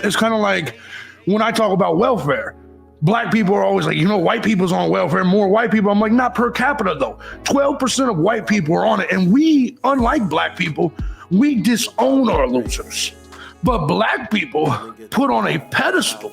It's kind of like when I talk about welfare. Black people are always like, white people's on welfare, more white people. I'm like, not per capita though. 12% of white people are on it. And we, unlike black people, we disown our losers. But black people put on a pedestal.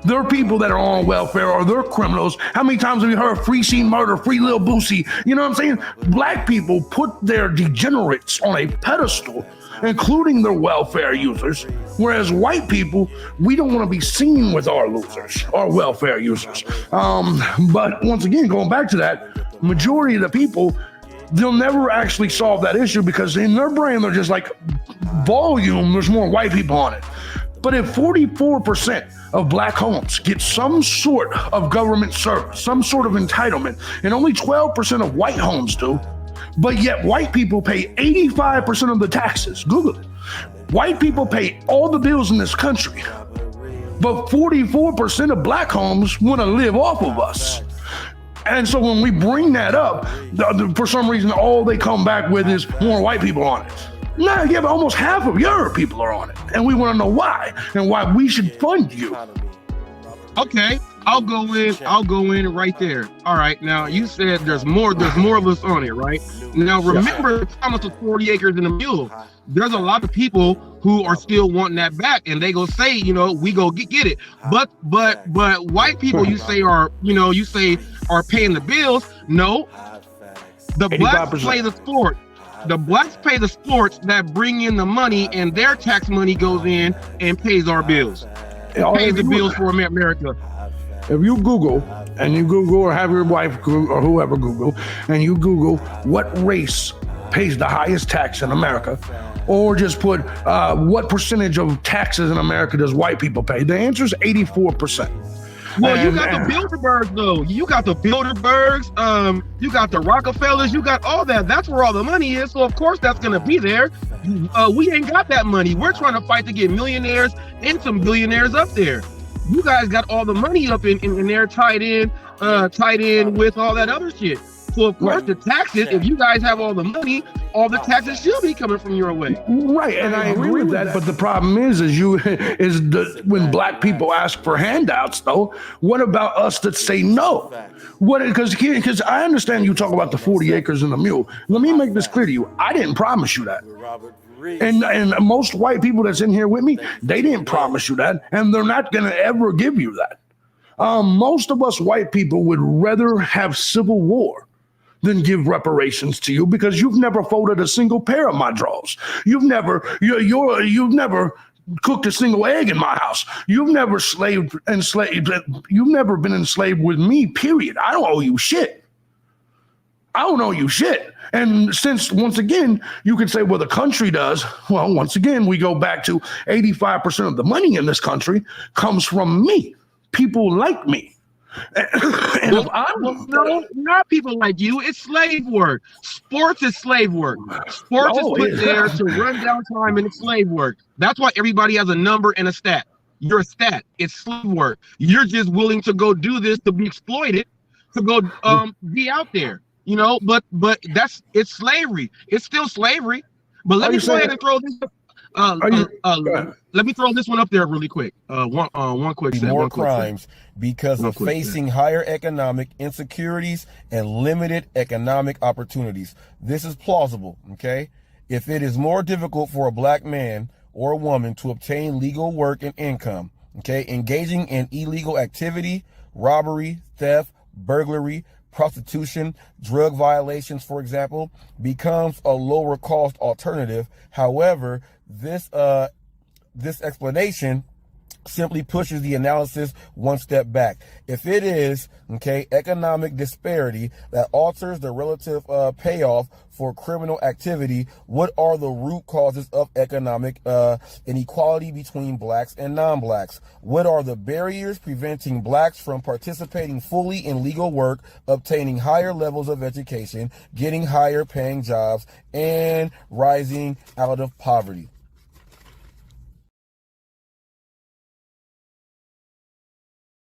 There are people that are on welfare or they're criminals. How many times have you heard free scene murder, free Lil Boosie? You know what I'm saying? Black people put their degenerates on a pedestal, including their welfare users, whereas white people, we don't want to be seen with our losers, our welfare users. But once again, going back to that, majority of the people, they'll never actually solve that issue because in their brain, they're just like, volume, there's more white people on it. But if 44% of black homes get some sort of government service, some sort of entitlement, and only 12% of white homes do, but yet white people pay 85% of the taxes. Google it. White people pay all the bills in this country, but 44% of black homes want to live off of us. And so when we bring that up, for some reason, all they come back with is more white people on it. Nah, yeah, but almost half of your people are on it. And we want to know why and why we should fund you. Okay, I'll go in right there. All right, now you said there's more of us on it, right? Now remember, Thomas was 40 acres and a mule. There's a lot of people who are still wanting that back, and they go say, we go get it. But white people, you say are paying the bills. No, the blacks 85%. Play the sport. The blacks pay the sports that bring in the money, and their tax money goes in and pays our bills. Pays the bills for America. If you Google, or have your wife Google, or whoever Google, and you Google what race pays the highest tax in America, or just put what percentage of taxes in America does white people pay, the answer is 84%. Well, you got the Bilderbergs, though. You got the Bilderbergs. You got the Rockefellers. You got all that. That's where all the money is. So, of course, that's going to be there. We ain't got that money. We're trying to fight to get millionaires and some billionaires up there. You guys got all the money up in there tied in with all that other shit. So, of course, the taxes, if you guys have all the money, all the taxes should be coming from your way. Right, and I agree with that. But the problem is when black people ask for handouts, though, what about us that say no? Because I understand you talk about the 40 acres and the mule. Let me make this clear to you. I didn't promise you that. And most white people that's in here with me, they didn't promise you that, and they're not going to ever give you that. Most of us white people would rather have civil war than give reparations to you because you've never folded a single pair of my drawers. You've never cooked a single egg in my house. You've never enslaved. You've never been enslaved with me, period. I don't owe you shit. And since, once again, you could say, well, the country does. Well, once again, we go back to 85% of the money in this country comes from me, people like me. No, not people like you. It's slave work. Sports is slave work. Sports is put there to run down time, and it's slave work. That's why everybody has a number and a stat. You're a stat. It's slave work. You're just willing to go do this to be exploited, to go be out there. But it's slavery. It's still slavery. But let me go ahead and throw this. Let me throw this one up there really quick. One quick. More crimes because of facing higher economic insecurities and limited economic opportunities. This is plausible, okay? If it is more difficult for a black man or a woman to obtain legal work and income, okay, engaging in illegal activity, robbery, theft, burglary, prostitution, drug violations, for example, becomes a lower cost alternative. However, this explanation simply pushes the analysis one step back. If it is, okay, economic disparity that alters the relative payoff for criminal activity, what are the root causes of economic inequality between blacks and non-blacks? What are the barriers preventing blacks from participating fully in legal work, obtaining higher levels of education, getting higher paying jobs, and rising out of poverty?